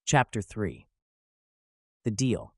Chapter 3. The Deal.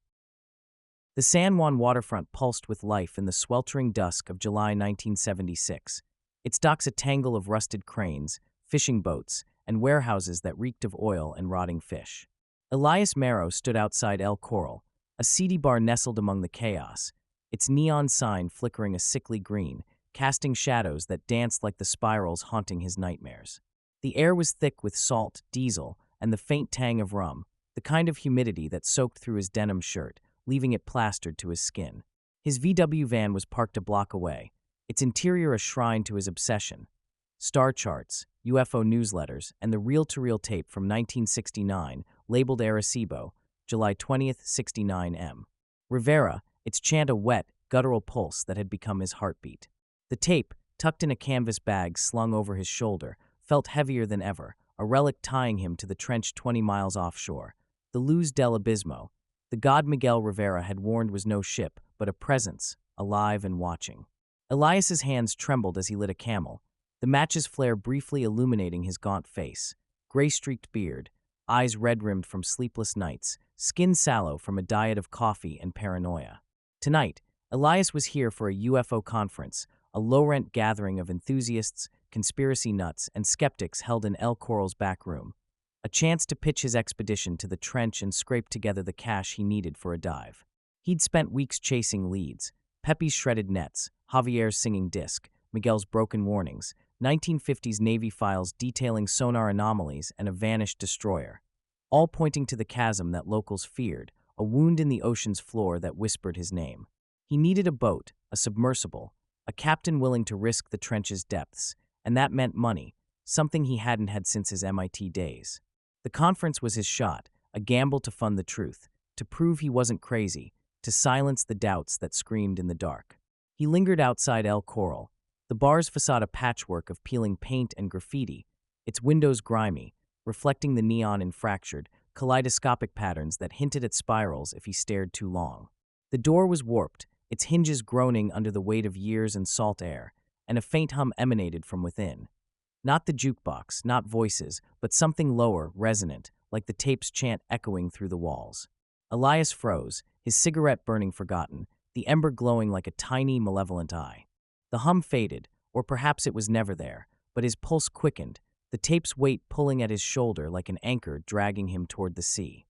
The San Juan waterfront pulsed with life in the sweltering dusk of July 1976. Its docks a tangle of rusted cranes, fishing boats, and warehouses that reeked of oil and rotting fish. Elias Marrow stood outside El Coral, a seedy bar nestled among the chaos, its neon sign flickering a sickly green, casting shadows that danced like the spirals haunting his nightmares. The air was thick with salt, diesel, and the faint tang of rum, the kind of humidity that soaked through his denim shirt, leaving it plastered to his skin. His VW van was parked a block away, its interior a shrine to his obsession. Star charts, UFO newsletters, and the reel-to-reel tape from 1969, labeled Arecibo, July 20th, 69 M. Rivera, its chant a wet, guttural pulse that had become his heartbeat. The tape, tucked in a canvas bag slung over his shoulder, felt heavier than ever, a relic tying him to the trench 20 miles offshore. The Luz del Abismo, the god Miguel Rivera had warned was no ship, but a presence, alive and watching. Elias's hands trembled as he lit a Camel, the match's flare briefly illuminating his gaunt face, gray-streaked beard, eyes red-rimmed from sleepless nights, skin sallow from a diet of coffee and paranoia. Tonight, Elias was here for a UFO conference, a low-rent gathering of enthusiasts, conspiracy nuts, and skeptics held in El Coral's back room. A chance to pitch his expedition to the trench and scrape together the cash he needed for a dive. He'd spent weeks chasing leads, Pepe's shredded nets, Javier's singing disc, Miguel's broken warnings, 1950s Navy files detailing sonar anomalies, and a vanished destroyer, all pointing to the chasm that locals feared, a wound in the ocean's floor that whispered his name. He needed a boat, a submersible, a captain willing to risk the trench's depths, and that meant money, something he hadn't had since his MIT days. The conference was his shot, a gamble to fund the truth, to prove he wasn't crazy, to silence the doubts that screamed in the dark. He lingered outside El Coral, the bar's facade a patchwork of peeling paint and graffiti, its windows grimy, reflecting the neon in fractured, kaleidoscopic patterns that hinted at spirals if he stared too long. The door was warped, its hinges groaning under the weight of years and salt air, and a faint hum emanated from within. Not the jukebox, not voices, but something lower, resonant, like the tape's chant echoing through the walls. Elias froze, his cigarette burning forgotten, the ember glowing like a tiny, malevolent eye. The hum faded, or perhaps it was never there, but his pulse quickened, the tape's weight pulling at his shoulder like an anchor dragging him toward the sea.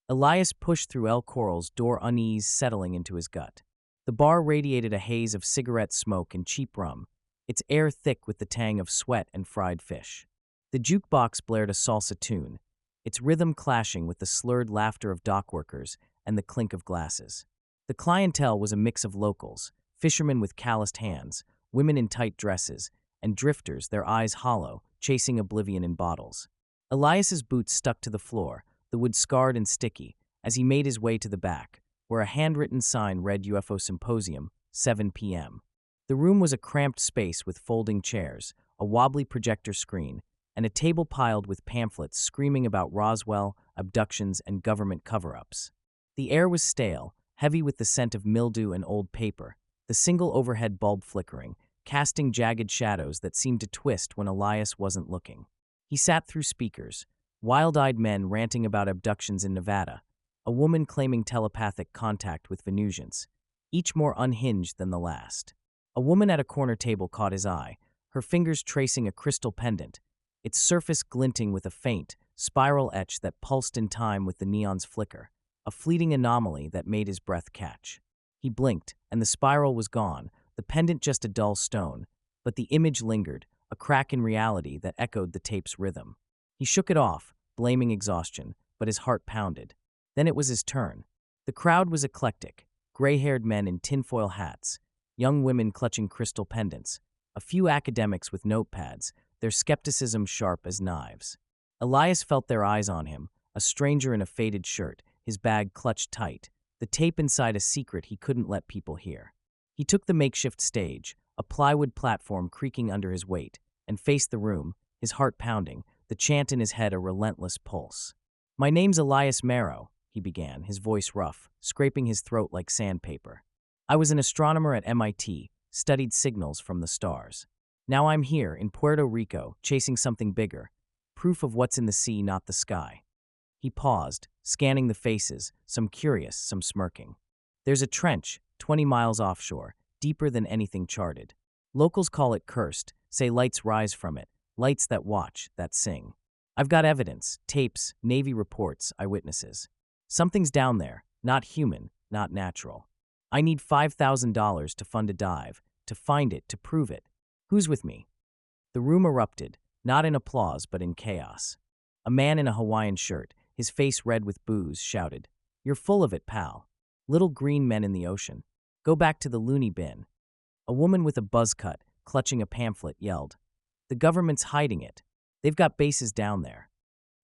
Elias pushed through El Coral's door, unease settling into his gut. The bar radiated a haze of cigarette smoke and cheap rum, its air thick with the tang of sweat and fried fish. The jukebox blared a salsa tune, its rhythm clashing with the slurred laughter of dockworkers and the clink of glasses. The clientele was a mix of locals, fishermen with calloused hands, women in tight dresses, and drifters, their eyes hollow, chasing oblivion in bottles. Elias's boots stuck to the floor, the wood scarred and sticky, as he made his way to the back, where a handwritten sign read UFO Symposium, 7 p.m. The room was a cramped space with folding chairs, a wobbly projector screen, and a table piled with pamphlets screaming about Roswell, abductions, and government cover-ups. The air was stale, heavy with the scent of mildew and old paper, the single overhead bulb flickering, casting jagged shadows that seemed to twist when Elias wasn't looking. He sat through speakers, wild-eyed men ranting about abductions in Nevada, a woman claiming telepathic contact with Venusians, each more unhinged than the last. A woman at a corner table caught his eye, her fingers tracing a crystal pendant, its surface glinting with a faint, spiral etch that pulsed in time with the neon's flicker, a fleeting anomaly that made his breath catch. He blinked, and the spiral was gone, the pendant just a dull stone, but the image lingered, a crack in reality that echoed the tape's rhythm. He shook it off, blaming exhaustion, but his heart pounded. Then it was his turn. The crowd was eclectic, gray-haired men in tinfoil hats, young women clutching crystal pendants, a few academics with notepads, their skepticism sharp as knives. Elias felt their eyes on him, a stranger in a faded shirt, his bag clutched tight, the tape inside a secret he couldn't let people hear. He took the makeshift stage, a plywood platform creaking under his weight, and faced the room, his heart pounding, the chant in his head a relentless pulse. "My name's Elias Marrow," he began, his voice rough, scraping his throat like sandpaper. "I was an astronomer at MIT, studied signals from the stars. Now I'm here, in Puerto Rico, chasing something bigger, proof of what's in the sea, not the sky." He paused, scanning the faces, some curious, some smirking. There's a trench, 20 miles offshore, deeper than anything charted. Locals call it cursed, say lights rise from it, lights that watch, that sing. I've got evidence, tapes, Navy reports, eyewitnesses. Something's down there, not human, not natural. I need $5,000 to fund a dive, to find it, to prove it. Who's with me? The room erupted, not in applause but in chaos. A man in a Hawaiian shirt, his face red with booze, shouted, "You're full of it, pal. Little green men in the ocean. Go back to the loony bin." A woman with a buzz cut, clutching a pamphlet, yelled, "The government's hiding it. They've got bases down there."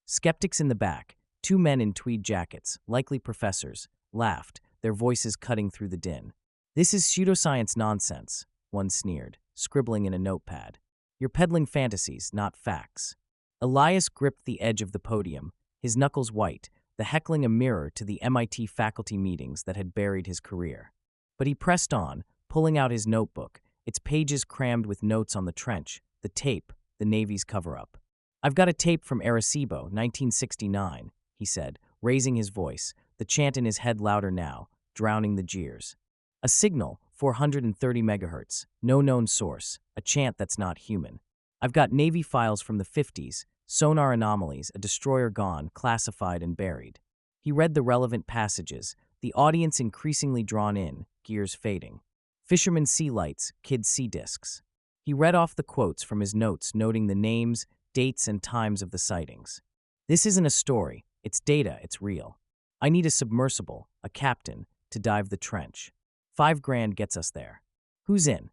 Skeptics in the back, two men in tweed jackets, likely professors, laughed, their voices cutting through the din. "This is pseudoscience nonsense," one sneered, scribbling in a notepad. "You're peddling fantasies, not facts." Elias gripped the edge of the podium, his knuckles white, the heckling a mirror to the MIT faculty meetings that had buried his career. But he pressed on, pulling out his notebook, its pages crammed with notes on the trench, the tape, the Navy's cover-up. "I've got a tape from Arecibo, 1969, he said, raising his voice, the chant in his head louder now, drowning the jeers. "A signal, 430 megahertz, no known source, a chant that's not human. I've got Navy files from the 50s, sonar anomalies, a destroyer gone, classified and buried." He read the relevant passages, the audience increasingly drawn in, gears fading. "Fishermen sea lights, kids sea discs." He read off the quotes from his notes, noting the names, dates, and times of the sightings. "This isn't a story, it's data, it's real. I need a submersible, a captain, to dive the trench. $5,000 gets us there. Who's in?"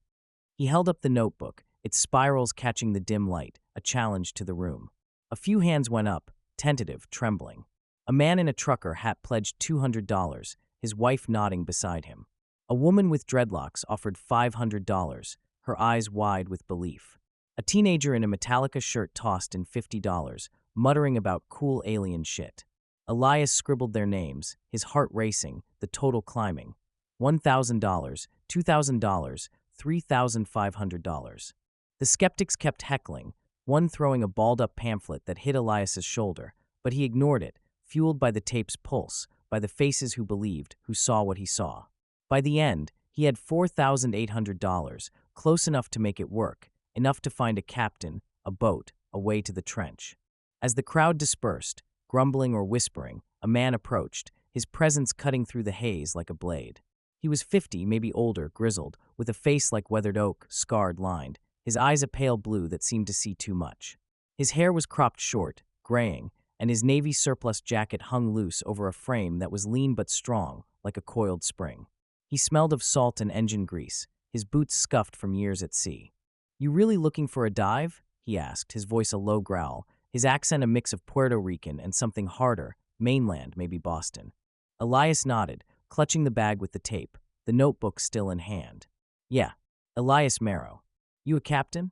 He held up the notebook, its spirals catching the dim light, a challenge to the room. A few hands went up, tentative, trembling. A man in a trucker hat pledged $200, his wife nodding beside him. A woman with dreadlocks offered $500, her eyes wide with belief. A teenager in a Metallica shirt tossed in $50, muttering about cool alien shit. Elias scribbled their names, his heart racing, the total climbing. $1,000, $2,000, $3,500. The skeptics kept heckling, one throwing a balled-up pamphlet that hit Elias's shoulder, but he ignored it, fueled by the tape's pulse, by the faces who believed, who saw what he saw. By the end, he had $4,800, close enough to make it work, enough to find a captain, a boat, a way to the trench. As the crowd dispersed, grumbling or whispering, a man approached, his presence cutting through the haze like a blade. He was 50, maybe older, grizzled, with a face like weathered oak, scarred, lined, his eyes a pale blue that seemed to see too much. His hair was cropped short, graying, and his navy surplus jacket hung loose over a frame that was lean but strong, like a coiled spring. He smelled of salt and engine grease, his boots scuffed from years at sea. "You really looking for a dive?" he asked, his voice a low growl, his accent a mix of Puerto Rican and something harder, mainland, maybe Boston. Elias nodded, clutching the bag with the tape, the notebook still in hand. "Yeah, Elias Marrow. You a captain?"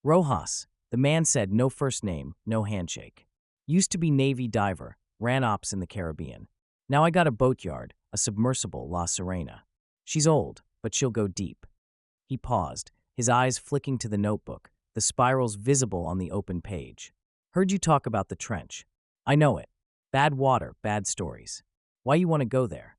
"Rojas," the man said, no first name, no handshake. "Used to be Navy diver, ran ops in the Caribbean. Now I got a boatyard, a submersible, La Serena. She's old, but she'll go deep." He paused, his eyes flicking to the notebook, the spirals visible on the open page. "Heard you talk about the trench. I know it. Bad water, bad stories. Why you want to go there?"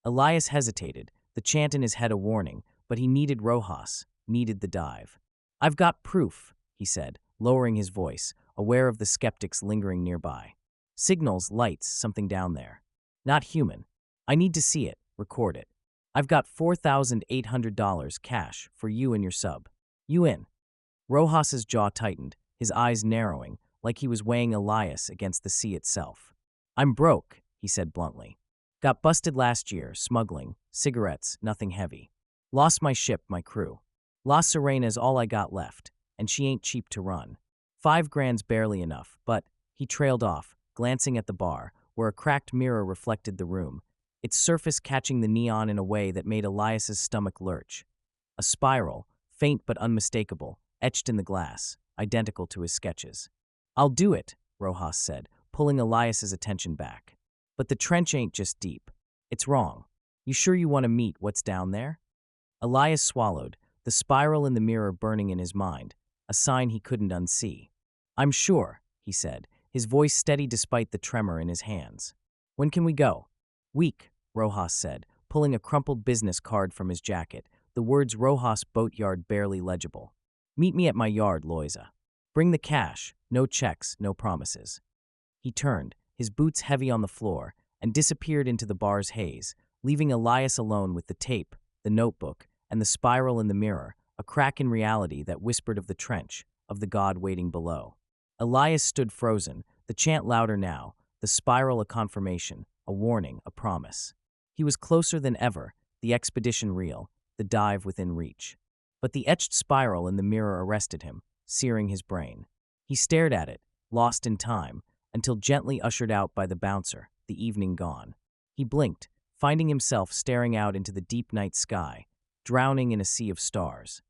Elias hesitated, the chant in his head a warning, but he needed Rojas, needed the dive. "I've got proof," he said, lowering his voice, aware of the skeptics lingering nearby. "Signals, lights, something down there. Not human. I need to see it, record it. I've got $4,800 cash for you and your sub. You in?" Rojas's jaw tightened, his eyes narrowing, like he was weighing Elias against the sea itself. "I'm broke," he said bluntly. "Got busted last year, smuggling, cigarettes, nothing heavy. Lost my ship, my crew. La Serena's all I got left, and she ain't cheap to run. $5,000's barely enough, but," he trailed off, glancing at the bar, where a cracked mirror reflected the room, its surface catching the neon in a way that made Elias's stomach lurch. A spiral, faint but unmistakable, etched in the glass, identical to his sketches. "I'll do it," Rojas said, pulling Elias's attention back. "But the trench ain't just deep. It's wrong. You sure you want to meet what's down there?" Elias swallowed, the spiral in the mirror burning in his mind, a sign he couldn't unsee. "I'm sure," he said, his voice steady despite the tremor in his hands. "When can we go?" "Week," Rojas said, pulling a crumpled business card from his jacket, the words Rojas Boatyard barely legible. "Meet me at my yard, Loiza. Bring the cash, no checks, no promises." He turned, his boots heavy on the floor, and disappeared into the bar's haze, leaving Elias alone with the tape, the notebook, and the spiral in the mirror, a crack in reality that whispered of the trench, of the god waiting below. Elias stood frozen, the chant louder now, the spiral a confirmation, a warning, a promise. He was closer than ever, the expedition real, the dive within reach. But the etched spiral in the mirror arrested him, searing his brain. He stared at it, lost in time, until gently ushered out by the bouncer, the evening gone. He blinked, finding himself staring out into the deep night sky, drowning in a sea of stars.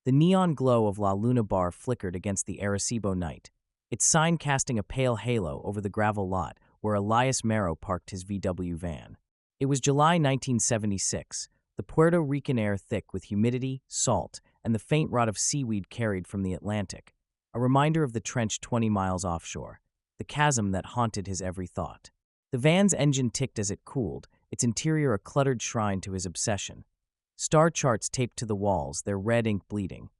The neon glow of La Luna Bar flickered against the Arecibo night, its sign casting a pale halo over the gravel lot where Elias Mero parked his VW van. It was July 1976, the Puerto Rican air thick with humidity, salt, and the faint rot of seaweed carried from the Atlantic, a reminder of the trench 20 miles offshore, the chasm that haunted his every thought. The van's engine ticked as it cooled, its interior a cluttered shrine to his obsession. Star charts taped to the walls, their red ink bleeding.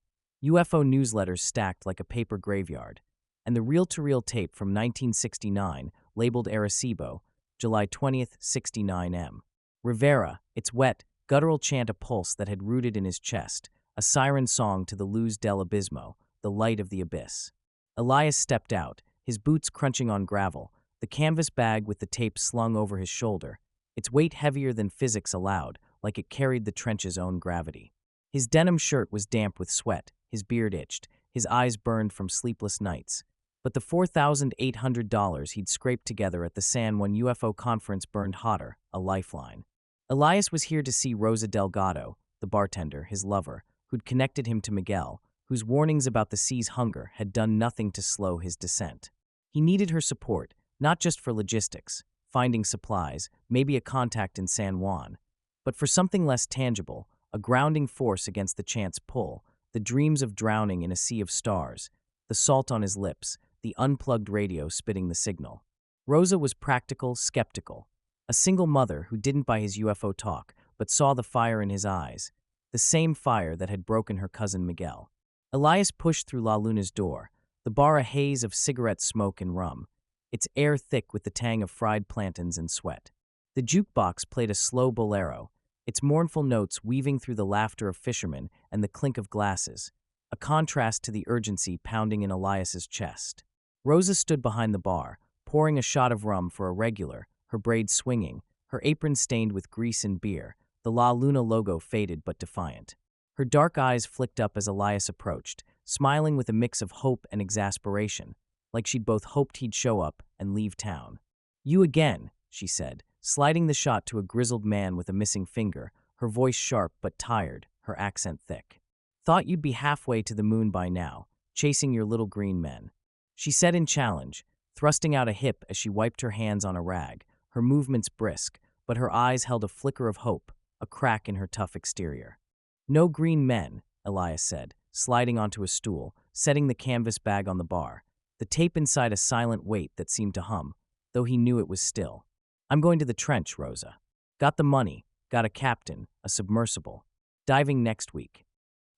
UFO newsletters stacked like a paper graveyard. And the reel-to-reel tape from 1969, labeled Arecibo, July 20th, 69 M. Rivera, its wet, guttural chant a pulse that had rooted in his chest, a siren song to the Luz del Abismo, the light of the abyss. Elias stepped out, his boots crunching on gravel, the canvas bag with the tape slung over his shoulder, its weight heavier than physics allowed, like it carried the trench's own gravity. His denim shirt was damp with sweat, his beard itched, his eyes burned from sleepless nights. But the $4,800 he'd scraped together at the San Juan UFO conference burned hotter, a lifeline. Elias was here to see Rosa Delgado, the bartender, his lover, who'd connected him to Miguel, whose warnings about the sea's hunger had done nothing to slow his descent. He needed her support, not just for logistics, finding supplies, maybe a contact in San Juan, but for something less tangible, a grounding force against the chance pull, the dreams of drowning in a sea of stars, the salt on his lips, the unplugged radio spitting the signal. Rosa was practical, skeptical, a single mother who didn't buy his UFO talk but saw the fire in his eyes, the same fire that had broken her cousin Miguel. Elias pushed through La Luna's door, the bar a haze of cigarette smoke and rum, its air thick with the tang of fried plantains and sweat. The jukebox played a slow bolero, its mournful notes weaving through the laughter of fishermen and the clink of glasses, a contrast to the urgency pounding in Elias's chest. Rosa stood behind the bar, pouring a shot of rum for a regular, her braids swinging, her apron stained with grease and beer, the La Luna logo faded but defiant. Her dark eyes flicked up as Elias approached, smiling with a mix of hope and exasperation, like she'd both hoped he'd show up and leave town. "You again," she said, sliding the shot to a grizzled man with a missing finger, her voice sharp but tired, her accent thick. "Thought you'd be halfway to the moon by now, chasing your little green men," she said in challenge, thrusting out a hip as she wiped her hands on a rag, her movements brisk, but her eyes held a flicker of hope, a crack in her tough exterior. "No green men," Elias said, sliding onto a stool, setting the canvas bag on the bar, the tape inside a silent weight that seemed to hum, though he knew it was still. "I'm going to the trench, Rosa. Got the money, got a captain, a submersible. Diving next week."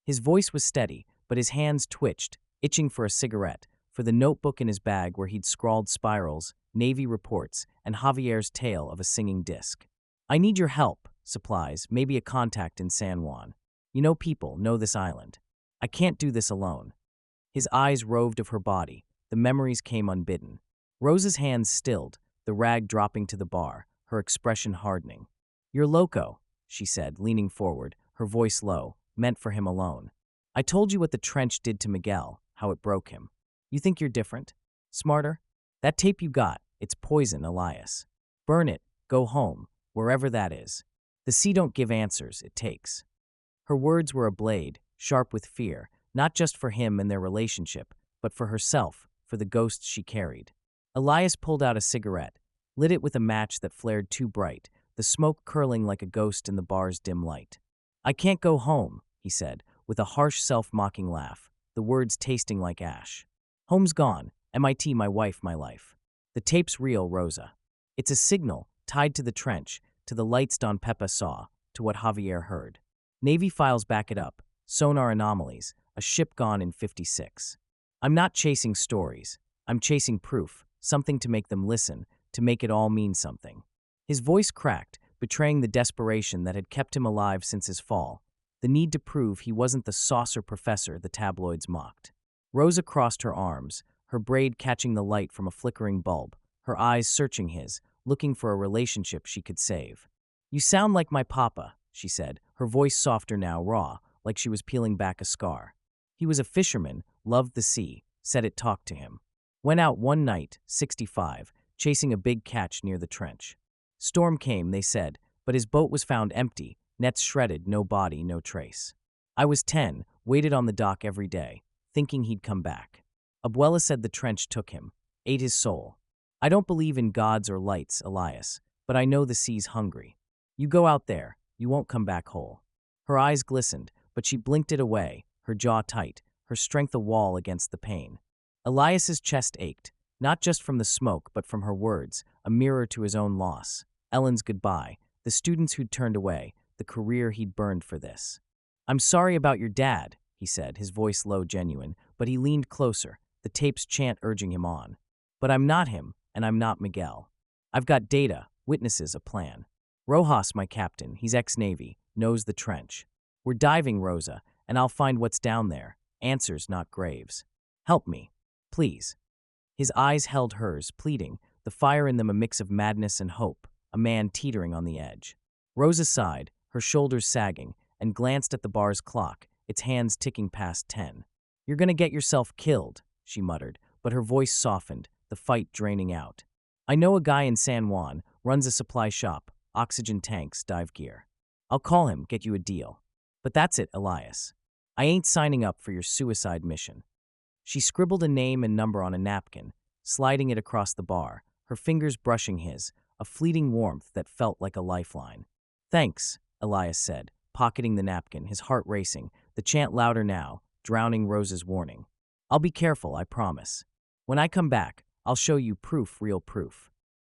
His voice was steady, but his hands twitched, itching for a cigarette, for the notebook in his bag where he'd scrawled spirals, Navy reports, and Javier's tale of a singing disc. "I need your help, supplies, maybe a contact in San Juan. You know people, know this island. I can't do this alone." His eyes roved of her body, the memories came unbidden. Rosa's hands stilled, the rag dropping to the bar, her expression hardening. "You're loco," she said, leaning forward, her voice low, meant for him alone. "I told you what the trench did to Miguel, how it broke him. You think you're different? Smarter? That tape you got, it's poison, Elias. Burn it, go home, wherever that is. The sea don't give answers, it takes." Her words were a blade, sharp with fear, not just for him and their relationship, but for herself, for the ghosts she carried. Elias pulled out a cigarette, lit it with a match that flared too bright, the smoke curling like a ghost in the bar's dim light. "I can't go home," he said, with a harsh self-mocking laugh. the words tasting like ash. Home's gone. MIT, my wife, my life. The tape's real, Rosa. It's a signal, tied to the trench, to the lights Don Pepe saw, to what Javier heard. Navy files back it up. Sonar anomalies. A ship gone in 56. I'm not chasing stories. I'm chasing proof. Something to make them listen, to make it all mean something. His voice cracked, betraying the desperation that had kept him alive since his fall. The need to prove he wasn't the saucer professor the tabloids mocked. Rosa crossed her arms, her braid catching the light from a flickering bulb, her eyes searching his, looking for a relationship she could save. You sound like my papa, she said, her voice softer now, raw, like she was peeling back a scar. He was a fisherman, loved the sea, said it talked to him. Went out one night, 65, chasing a big catch near the trench. Storm came, they said, but his boat was found empty, nets shredded, no body, no trace. I was 10, waited on the dock every day, thinking he'd come back. Abuela said the trench took him, ate his soul. I don't believe in gods or lights, Elias, but I know the sea's hungry. You go out there, you won't come back whole. Her eyes glistened, but she blinked it away, her jaw tight, her strength a wall against the pain. Elias's chest ached, not just from the smoke but from her words, a mirror to his own loss. Ellen's goodbye, the students who'd turned away, the career he'd burned for this. I'm sorry about your dad, he said, his voice low, genuine, but he leaned closer, the tape's chant urging him on. But I'm not him, and I'm not Miguel. I've got data, witnesses, a plan. Rojas, my captain, he's ex-Navy, knows the trench. We're diving, Rosa, and I'll find what's down there, answers, not graves. Help me, please. His eyes held hers, pleading, the fire in them a mix of madness and hope, a man teetering on the edge. Rosa sighed, her shoulders sagging, and glanced at the bar's clock, its hands ticking past 10. You're gonna get yourself killed, she muttered, but her voice softened, the fight draining out. I know a guy in San Juan, runs a supply shop, oxygen tanks, dive gear. I'll call him, get you a deal. But that's it, Elias. I ain't signing up for your suicide mission. She scribbled a name and number on a napkin, sliding it across the bar, her fingers brushing his, a fleeting warmth that felt like a lifeline. Thanks, Elias said, pocketing the napkin, his heart racing, the chant louder now, drowning Rosa's warning. I'll be careful, I promise. When I come back, I'll show you proof, real proof.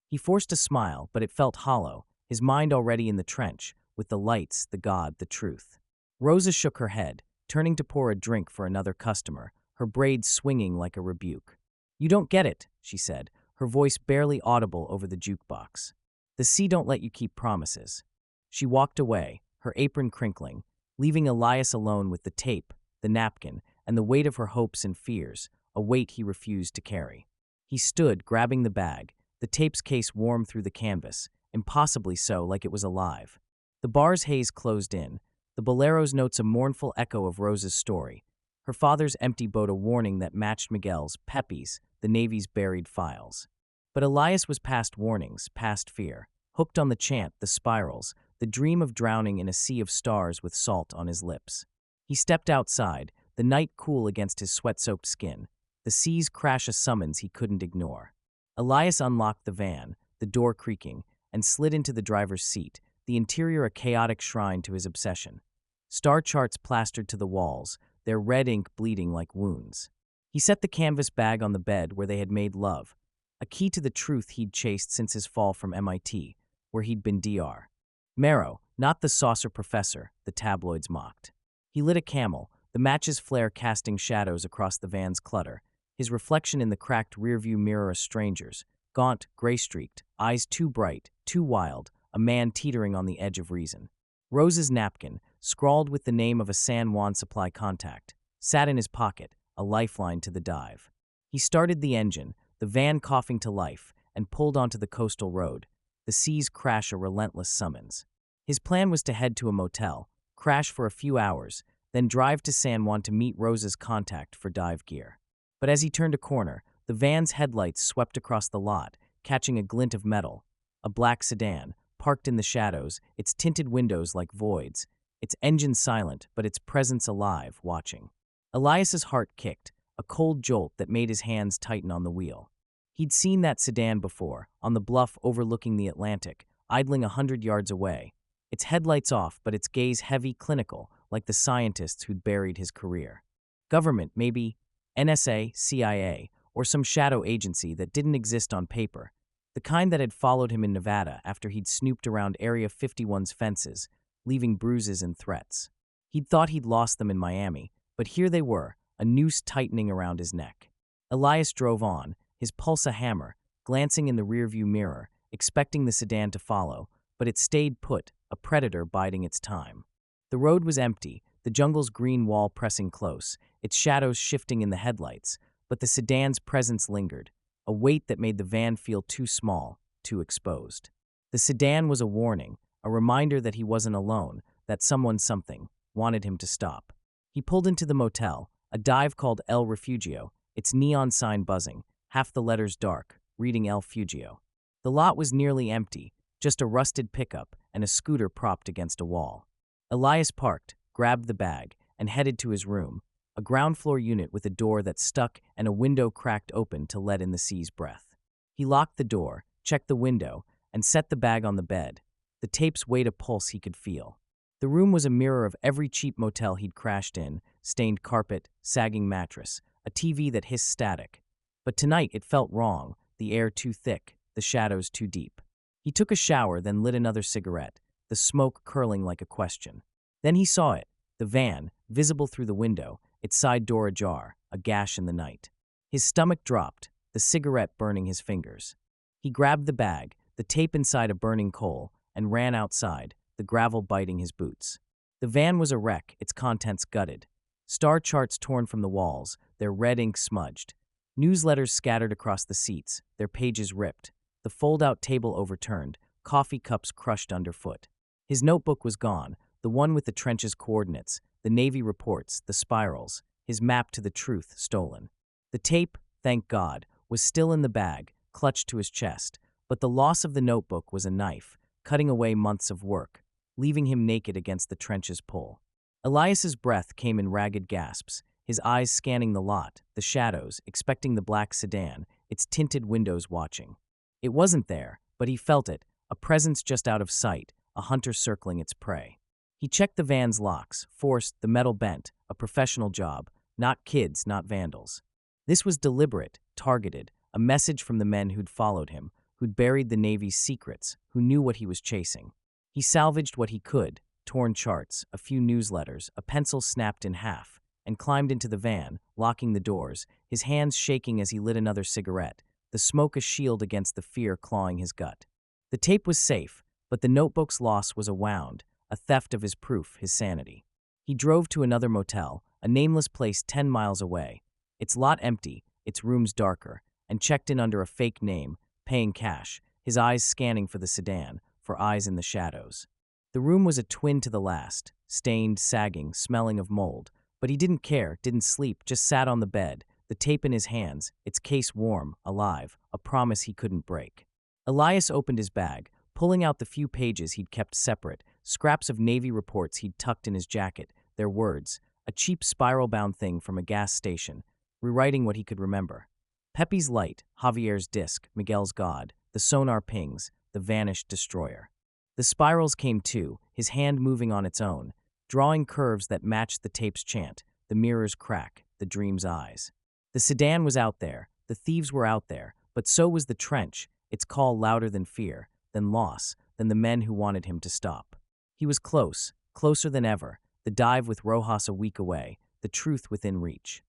He forced a smile, but it felt hollow, his mind already in the trench, with the lights, the God, the truth. Rosa shook her head, turning to pour a drink for another customer, her braids swinging like a rebuke. You don't get it, she said, her voice barely audible over the jukebox. The sea don't let you keep promises. She walked away, her apron crinkling, leaving Elias alone with the tape, the napkin, and the weight of her hopes and fears, a weight he refused to carry. He stood, grabbing the bag, the tape's case warm through the canvas, impossibly so, like it was alive. The bar's haze closed in, the bolero's notes a mournful echo of Rosa's story, her father's empty boat a warning that matched Miguel's, Pepe's, the Navy's buried files. But Elias was past warnings, past fear, hooked on the chant, the spirals, the dream of drowning in a sea of stars with salt on his lips. He stepped outside, the night cool against his sweat-soaked skin, the sea's crash a summons he couldn't ignore. Elias unlocked the van, the door creaking, and slid into the driver's seat, the interior a chaotic shrine to his obsession. Star charts plastered to the walls, their red ink bleeding like wounds. He set the canvas bag on the bed where they had made love, a key to the truth he'd chased since his fall from MIT, where he'd been Dr. Marrow, not the saucer professor, the tabloids mocked. He lit a Camel, the match's flare casting shadows across the van's clutter, his reflection in the cracked rearview mirror a stranger's, gaunt, gray-streaked, eyes too bright, too wild, a man teetering on the edge of reason. Rose's napkin, scrawled with the name of a San Juan supply contact, sat in his pocket, a lifeline to the dive. He started the engine, the van coughing to life, and pulled onto the coastal road, the sea's crash a relentless summons. His plan was to head to a motel, crash for a few hours, then drive to San Juan to meet Rosa's contact for dive gear. But as he turned a corner, the van's headlights swept across the lot, catching a glint of metal. A black sedan, parked in the shadows, its tinted windows like voids, its engine silent, but its presence alive, watching. Elias's heart kicked, a cold jolt that made his hands tighten on the wheel. He'd seen that sedan before, on the bluff overlooking the Atlantic, idling 100 yards away, its headlights off but its gaze heavy, clinical, like the scientists who'd buried his career. Government, maybe NSA, CIA, or some shadow agency that didn't exist on paper. The kind that had followed him in Nevada after he'd snooped around Area 51's fences, leaving bruises and threats. He'd thought he'd lost them in Miami, but here they were, a noose tightening around his neck. Elias drove on, his pulse a hammer, glancing in the rearview mirror, expecting the sedan to follow, but it stayed put, a predator biding its time. The road was empty, the jungle's green wall pressing close, its shadows shifting in the headlights, but the sedan's presence lingered, a weight that made the van feel too small, too exposed. The sedan was a warning, a reminder that he wasn't alone, that something, wanted him to stop. He pulled into the motel, a dive called El Refugio, its neon sign buzzing, half the letters dark, reading El Fugio. The lot was nearly empty, just a rusted pickup and a scooter propped against a wall. Elias parked, grabbed the bag, and headed to his room, a ground-floor unit with a door that stuck and a window cracked open to let in the sea's breath. He locked the door, checked the window, and set the bag on the bed. The tapes weighed a pulse he could feel. The room was a mirror of every cheap motel he'd crashed in, stained carpet, sagging mattress, a TV that hissed static. But tonight it felt wrong, the air too thick, the shadows too deep. He took a shower, then lit another cigarette, the smoke curling like a question. Then he saw it, the van, visible through the window, its side door ajar, a gash in the night. His stomach dropped, the cigarette burning his fingers. He grabbed the bag, the tape inside a burning coal, and ran outside, the gravel biting his boots. The van was a wreck, its contents gutted. Star charts torn from the walls, their red ink smudged. Newsletters scattered across the seats, their pages ripped. The fold-out table overturned, coffee cups crushed underfoot. His notebook was gone, the one with the trench's coordinates, the Navy reports, the spirals, his map to the truth stolen. The tape, thank God, was still in the bag, clutched to his chest, but the loss of the notebook was a knife, cutting away months of work, leaving him naked against the trench's pull. Elias's breath came in ragged gasps, his eyes scanning the lot, the shadows, expecting the black sedan, its tinted windows watching. It wasn't there, but he felt it, a presence just out of sight, a hunter circling its prey. He checked the van's locks, forced, the metal bent, a professional job, not kids, not vandals. This was deliberate, targeted, a message from the men who'd followed him, who'd buried the Navy's secrets, who knew what he was chasing. He salvaged what he could, torn charts, a few newsletters, a pencil snapped in half, and climbed into the van, locking the doors, his hands shaking as he lit another cigarette, the smoke a shield against the fear clawing his gut. The tape was safe, but the notebook's loss was a wound, a theft of his proof, his sanity. He drove to another motel, a nameless place 10 miles away, its lot empty, its rooms darker, and checked in under a fake name, paying cash, his eyes scanning for the sedan, for eyes in the shadows. The room was a twin to the last, stained, sagging, smelling of mold, but he didn't care, didn't sleep, just sat on the bed, the tape in his hands, its case warm, alive, a promise he couldn't break. Elias opened his bag, pulling out the few pages he'd kept separate, scraps of Navy reports he'd tucked in his jacket, their words, a cheap spiral-bound thing from a gas station, rewriting what he could remember. Pepe's light, Javier's disc, Miguel's god, the sonar pings, the vanished destroyer. The spirals came too, his hand moving on its own, drawing curves that matched the tape's chant, the mirror's crack, the dream's eyes. The sedan was out there, the thieves were out there, but so was the trench, its call louder than fear, than loss, than the men who wanted him to stop. He was close, closer than ever, the dive with Rojas a week away, the truth within reach.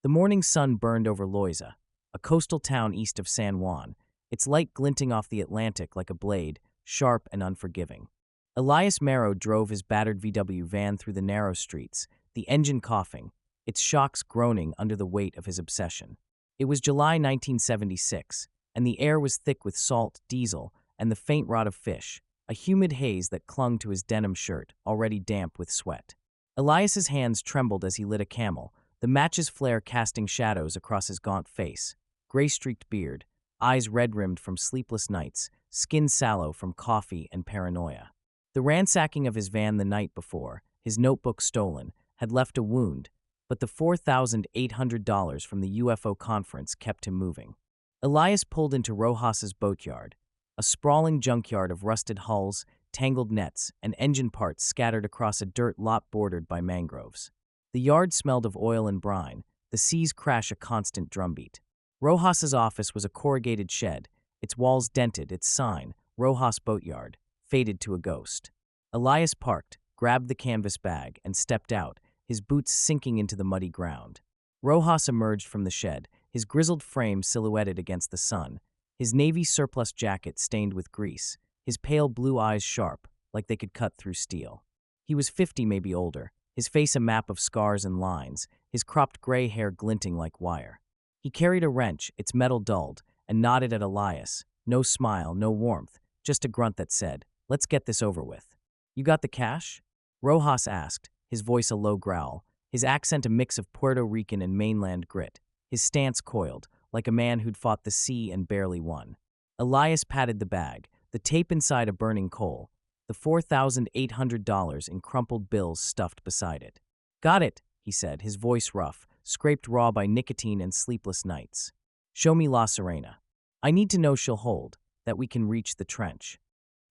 The morning sun burned over Loiza, a coastal town east of San Juan, its light glinting off the Atlantic like a blade, sharp and unforgiving. Elias Marrow drove his battered VW van through the narrow streets, the engine coughing, its shocks groaning under the weight of his obsession. It was July 1976, and the air was thick with salt, diesel, and the faint rot of fish, a humid haze that clung to his denim shirt, already damp with sweat. Elias's hands trembled as he lit a Camel, the match's flare casting shadows across his gaunt face, gray-streaked beard, eyes red-rimmed from sleepless nights, skin sallow from coffee and paranoia. The ransacking of his van the night before, his notebook stolen, had left a wound, but the $4,800 from the UFO conference kept him moving. Elias pulled into Rojas's boatyard, a sprawling junkyard of rusted hulls, tangled nets, and engine parts scattered across a dirt lot bordered by mangroves. The yard smelled of oil and brine, the sea's crash a constant drumbeat. Rojas's office was a corrugated shed, its walls dented, its sign, Rojas Boatyard, faded to a ghost. Elias parked, grabbed the canvas bag, and stepped out, his boots sinking into the muddy ground. Rojas emerged from the shed, his grizzled frame silhouetted against the sun, his navy surplus jacket stained with grease, his pale blue eyes sharp, like they could cut through steel. He was 50, maybe older, his face a map of scars and lines, his cropped gray hair glinting like wire. He carried a wrench, its metal dulled, and nodded at Elias. No smile, no warmth, just a grunt that said, "Let's get this over with." "You got the cash?" Rojas asked, his voice a low growl, his accent a mix of Puerto Rican and mainland grit, his stance coiled, like a man who'd fought the sea and barely won. Elias patted the bag, the tape inside a burning coal, the $4,800 in crumpled bills stuffed beside it. "Got it," he said, his voice rough, scraped raw by nicotine and sleepless nights. "Show me La Serena. I need to know she'll hold, that we can reach the trench."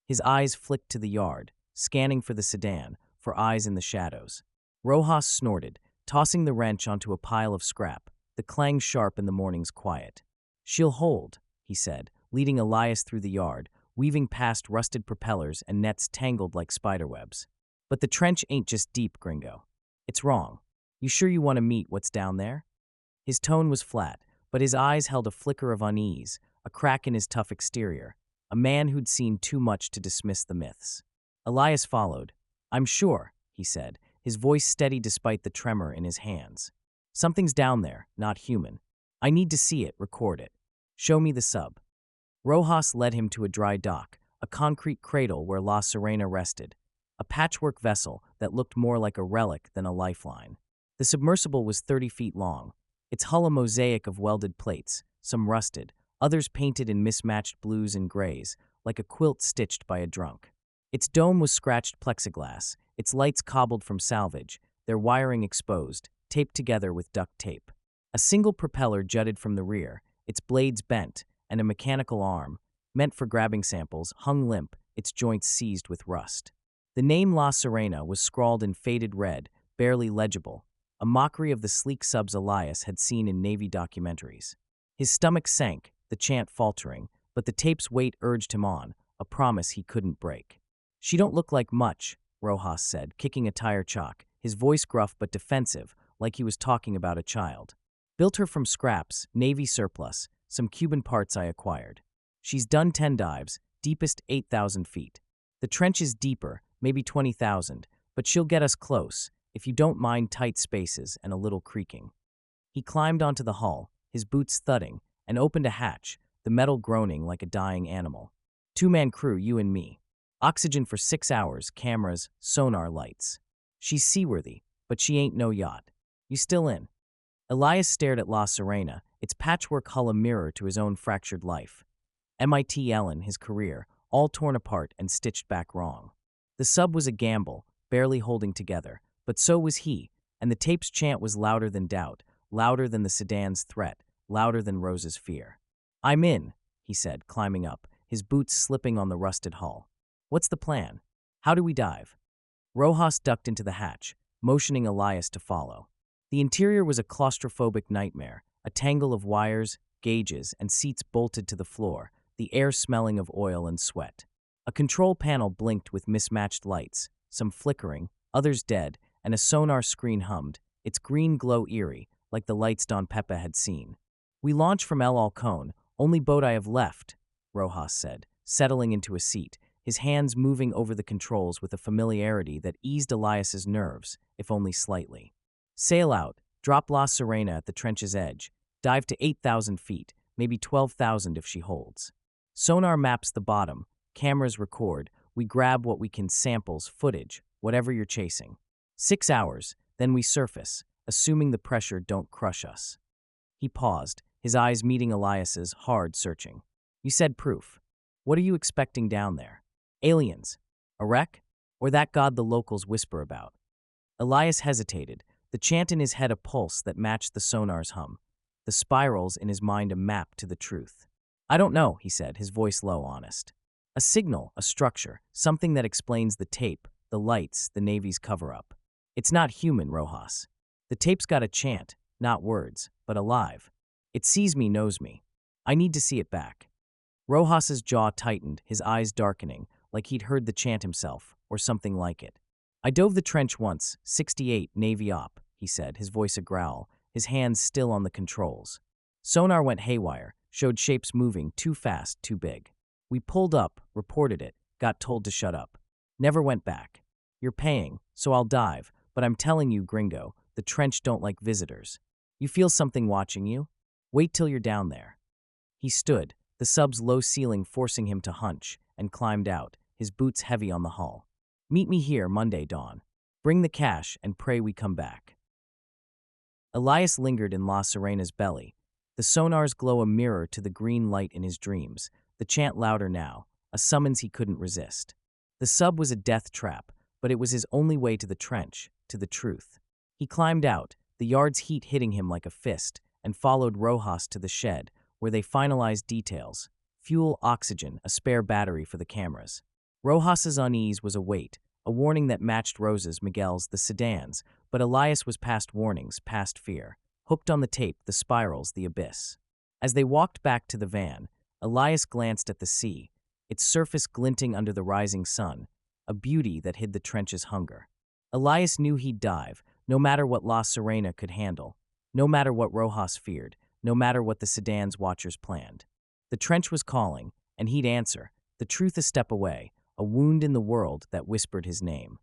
His eyes flicked to the yard, scanning for the sedan, for eyes in the shadows. Rojas snorted, tossing the wrench onto a pile of scrap, the clang sharp in the morning's quiet. "She'll hold," he said, leading Elias through the yard, weaving past rusted propellers and nets tangled like spiderwebs. "But the trench ain't just deep, gringo. It's wrong. You sure you want to meet what's down there?" His tone was flat, but his eyes held a flicker of unease, a crack in his tough exterior, a man who'd seen too much to dismiss the myths. Elias followed. "I'm sure," he said, his voice steady despite the tremor in his hands. "Something's down there, not human. I need to see it, record it. Show me the sub." Rojas led him to a dry dock, a concrete cradle where La Serena rested, a patchwork vessel that looked more like a relic than a lifeline. The submersible was 30 feet long, its hull a mosaic of welded plates, some rusted, others painted in mismatched blues and grays, like a quilt stitched by a drunk. Its dome was scratched plexiglass, its lights cobbled from salvage, their wiring exposed, taped together with duct tape. A single propeller jutted from the rear, its blades bent, and a mechanical arm, meant for grabbing samples, hung limp, its joints seized with rust. The name La Serena was scrawled in faded red, barely legible, a mockery of the sleek subs Elias had seen in Navy documentaries. His stomach sank, the chant faltering, but the tape's weight urged him on, a promise he couldn't break. "She don't look like much," Rojas said, kicking a tire chock, his voice gruff but defensive, like he was talking about a child. "Built her from scraps, Navy surplus, some Cuban parts I acquired. She's done 10 dives, deepest 8,000 feet. The trench is deeper, maybe 20,000, but she'll get us close, if you don't mind tight spaces and a little creaking." He climbed onto the hull, his boots thudding, and opened a hatch, the metal groaning like a dying animal. "Two-man crew, you and me. Oxygen for 6 hours, cameras, sonar lights. She's seaworthy, but she ain't no yacht. You still in?" Elias stared at La Serena, its patchwork hull a mirror to his own fractured life. MIT Ellen, his career, all torn apart and stitched back wrong. The sub was a gamble, barely holding together, but so was he, and the tape's chant was louder than doubt, louder than the sedan's threat, louder than Rose's fear. "I'm in," he said, climbing up, his boots slipping on the rusted hull. "What's the plan? How do we dive?" Rojas ducked into the hatch, motioning Elias to follow. The interior was a claustrophobic nightmare, a tangle of wires, gauges, and seats bolted to the floor, the air smelling of oil and sweat. A control panel blinked with mismatched lights, some flickering, others dead, and a sonar screen hummed, its green glow eerie, like the lights Don Pepe had seen. "We launch from El Halcon, only boat I have left," Rojas said, settling into a seat, his hands moving over the controls with a familiarity that eased Elias's nerves, if only slightly. "Sail out, drop La Serena at the trench's edge, dive to 8,000 feet, maybe 12,000 if she holds. Sonar maps the bottom, cameras record, we grab what we can, samples, footage, whatever you're chasing. 6 hours, then we surface, assuming the pressure don't crush us." He paused, his eyes meeting Elias's, hard searching. "You said proof. What are you expecting down there? Aliens? A wreck? Or that god the locals whisper about?" Elias hesitated, the chant in his head a pulse that matched the sonar's hum, the spirals in his mind a map to the truth. "I don't know," he said, his voice low, honest. "A signal, a structure, something that explains the tape, the lights, the Navy's cover-up. It's not human, Rojas. The tape's got a chant, not words, but alive. It sees me, knows me. I need to see it back. Rojas's jaw tightened, his eyes darkening, like he'd heard the chant himself, or something like it. I dove the trench once, 68, Navy Op, he said, his voice a growl, his hands still on the controls. Sonar went haywire, showed shapes moving, too fast, too big. We pulled up, reported it, got told to shut up. Never went back. You're paying, so I'll dive, but I'm telling you, gringo, the trench don't like visitors. You feel something watching you? Wait till you're down there. He stood, the sub's low ceiling forcing him to hunch, and climbed out, his boots heavy on the hull. Meet me here Monday dawn. Bring the cash and pray we come back. Elias lingered in La Serena's belly, the sonar's glow a mirror to the green light in his dreams, the chant louder now, a summons he couldn't resist. The sub was a death trap, but it was his only way to the trench, to the truth. He climbed out, the yard's heat hitting him like a fist, and followed Rojas to the shed, where they finalized details: fuel, oxygen, a spare battery for the cameras. Rojas's unease was a weight, a warning that matched Rosa's, Miguel's, the sedans, but Elias was past warnings, past fear. Hooked on the tape, the spirals, the abyss. As they walked back to the van, Elias glanced at the sea, its surface glinting under the rising sun, a beauty that hid the trench's hunger. Elias knew he'd dive, no matter what La Serena could handle, no matter what Rojas feared, no matter what the sedan's watchers planned. The trench was calling, and he'd answer, the truth a step away, a wound in the world that whispered his name.